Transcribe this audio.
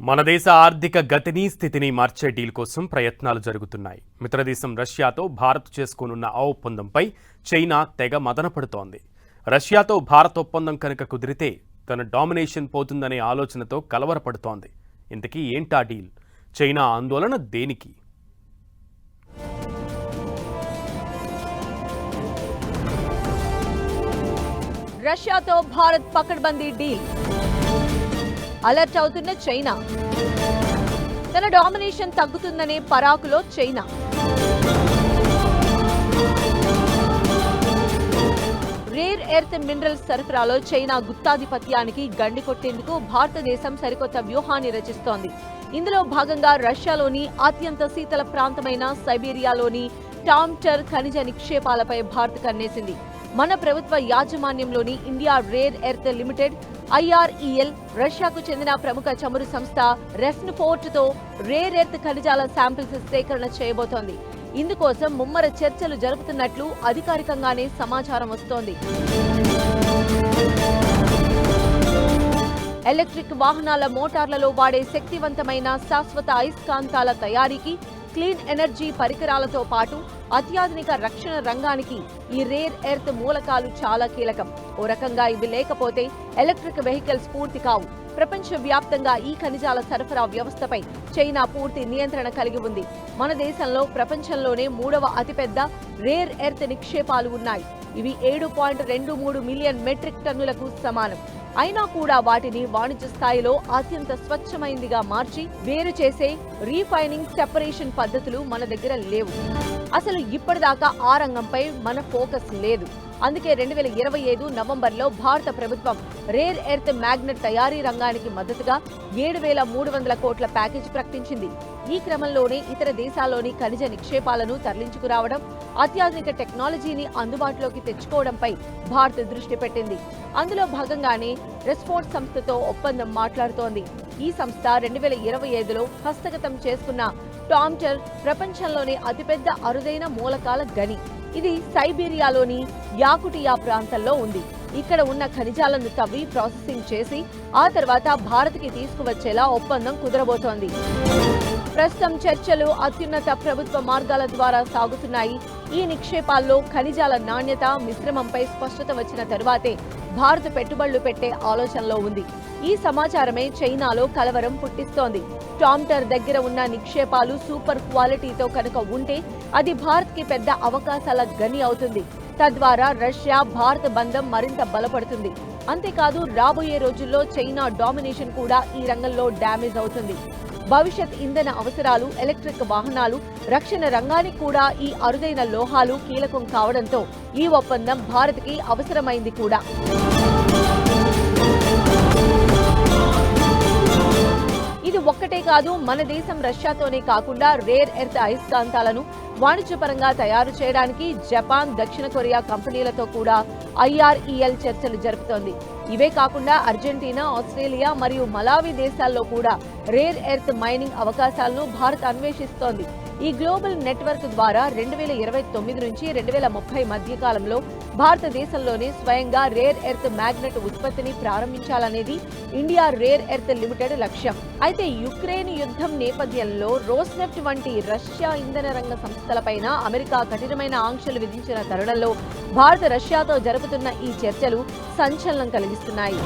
మన దేశ ఆర్థిక గతిని స్థితిని మార్చే డీల్ కోసం ప్రయత్నాలు జరుగుతున్నాయి. మిత్రదేశం రష్యాతో భారత్ చేసుకోనున్న ఆ ఒప్పందంపై చైనా తెగ మదనపడుతోంది. రష్యాతో భారత్ ఒప్పందం కనుక కుదిరితే తన డామినేషన్ పోతుందనే ఆలోచనతో కలవరపడుతోంది. ఇంతకీ ఏంటా డీల్? చైనా ఆందోళన దేనికి? రష్యాతో భారత్ పకడ్బందీ డీల్. అలర్ట్ అవుతున్న చైనా. తన డామినేషన్ తగ్గుతుందనే పరాకులో చైనా. రేర్ ఎర్త్ మినరల్స్ సరఫరాలో చైనా గుత్తాధిపత్యానికి గండి కొట్టేందుకు భారతదేశం సరికొత్త వ్యూహాన్ని రచిస్తోంది. ఇందులో భాగంగా రష్యాలోని అత్యంత శీతల ప్రాంతమైన సైబీరియాలోని టామ్టర్ ఖనిజ నిక్షేపాలపై భారత్ కన్నేసింది. మన ప్రభుత్వ యాజమాన్యంలోని India rare earth limited IREL రష్యాకు చెందిన ప్రముఖ చమురు సంస్థ రెస్న్ఫోర్ట్ తో రేర్ ఎర్త్ ఖనిజాల శాంపిల్స్ సేకరణ చేయబోతోంది. ఇందుకోసం ముమ్మర చర్చలు జరుపుతున్నట్లు అధికారికంగానే సమాచారం వస్తోంది. ఎలక్ట్రిక్ వాహనాల మోటార్లలో వాడే శక్తివంతమైన శాశ్వత అయస్కాంతాల తయారీకి, క్లీన్ ఎనర్జీ పరికరాలతో పాటు అత్యాధునిక రక్షణ రంగానికి ఈ రేర్ ఎర్త్ మూలకాలు చాలా కీలకం. ఓ రకంగా ఇవి లేకపోతే ఎలక్ట్రిక్ వెహికల్స్ పూర్తి కావు. ప్రపంచవ్యాప్తంగా ఈ ఖనిజాల సరఫరా వ్యవస్థపై చైనా పూర్తి నియంత్రణ కలిగి ఉంది. మన దేశంలో ప్రపంచంలోనే 3వ అతిపెద్ద రేర్ ఎర్త్ నిక్షేపాలు ఉన్నాయి. ఇవి 7.23 మిలియన్ మెట్రిక్ టన్నులకు సమానం. అయినా కూడా వాటిని వాణిజ్య స్థాయిలో అత్యంత స్వచ్ఛమైందిగా మార్చి వేరు చేసే రీఫైనింగ్, సెపరేషన్ పద్ధతులు మన దగ్గర లేవు. అసలు ఇప్పటిదాకా ఆ రంగంపై మన ఫోకస్ లేదు. అందుకే 2025 నవంబర్లో భారత ప్రభుత్వం రేర్ ఎర్త్ మ్యాగ్నెట్ తయారీ రంగానికి మద్దతుగా 7,300 కోట్ల ప్యాకేజ్ ప్రకటించింది. ఈ క్రమంలోనే ఇతర దేశాల్లోని ఖనిజ నిక్షేపాలను తరలించుకురావడం, అత్యాధునిక టెక్నాలజీని అందుబాటులోకి తెచ్చుకోవడంపై భారత్ దృష్టి పెట్టింది. అందులో భాగంగానే రెస్ఫోర్ట్ సంస్థతో ఒప్పందం మాట్లాడుతోంది. ఈ సంస్థ 2025లో హస్తగతం చేసుకున్న టామ్టర్ ప్రపంచంలోనే అతిపెద్ద అరుదైన మూలకాల గని. ఇది సైబీరియాలోని యాకుటియా ప్రాంతంలో ఉంది. ఇక్కడ ఉన్న ఖనిజాలను తవ్వి ప్రాసెసింగ్ చేసి ఆ తర్వాత భారత్కి తీసుకువచ్చేలా ఒప్పందం కుదరబోతోంది. ప్రస్తుతం చర్చలు అత్యున్నత ప్రభుత్వ మార్గాల ద్వారా సాగుతున్నాయి. ఈ నిక్షేపాల్లో ఖనిజాల నాణ్యత, మిశ్రమంపై స్పష్టత వచ్చిన తరువాతే భారత్ పెట్టుబడులు పెట్టే ఆలోచనలో ఉంది. ఈ సమాచారమే చైనాలో కలవరం పుట్టిస్తోంది. టామ్టర్ దగ్గర ఉన్న నిక్షేపాలు సూపర్ క్వాలిటీతో కనుక ఉంటే అది భారత్కి పెద్ద అవకాశాల గని అవుతుంది. తద్వారా రష్యా భారత్ బంధం మరింత బలపడుతుంది. అంతేకాదు, రాబోయే రోజుల్లో చైనా డామినేషన్ కూడా ఈ రంగంలో డ్యామేజ్ అవుతుంది. భవిష్యత్ ఇంధన అవసరాలు, ఎలక్ట్రిక్ వాహనాలు, రక్షణ రంగానికి కూడా ఈ అరుదైన లోహాలు కీలకం కావడంతో ఈ ఒప్పందం భారత్కి అవసరమైంది కూడా. ఇది ఒక్కటే కాదు, మన దేశం రష్యాతోనే కాకుండా రేర్ ఎర్త్ అయస్కాంతాలను వాణిజ్యపరంగా తయారు చేయడానికి జపాన్, దక్షిణ కొరియా కంపెనీలతో కూడా IREL చర్చలు జరుపుతోంది. ఇవే కాకుండా అర్జెంటీనా, ఆస్ట్రేలియా మరియు మలావి దేశాల్లో కూడా రేర్ ఎర్త్ మైనింగ్ అవకాశాలను భారత్ అన్వేషిస్తోంది. ఈ గ్లోబల్ నెట్వర్క్ ద్వారా 2029 నుంచి 2030 మధ్య కాలంలో భారతదేశంలోనే స్వయంగా రేర్ ఎర్త్ మ్యాగ్నెట్ ఉత్పత్తిని ప్రారంభించాలనేది ఇండియా రేర్ ఎర్త్ లిమిటెడ్ లక్ష్యం. అయితే యుక్రెయిన్ యుద్ధం నేపథ్యంలో రోస్నెఫ్ట్ వంటి రష్యా ఇంధన రంగ సంస్థలపైన అమెరికా కఠినమైన ఆంక్షలు విధించిన తరుణంలో భారత్ రష్యాతో జరుపుతున్న ఈ చర్చలు సంచలనం కలిగిస్తున్నాయి.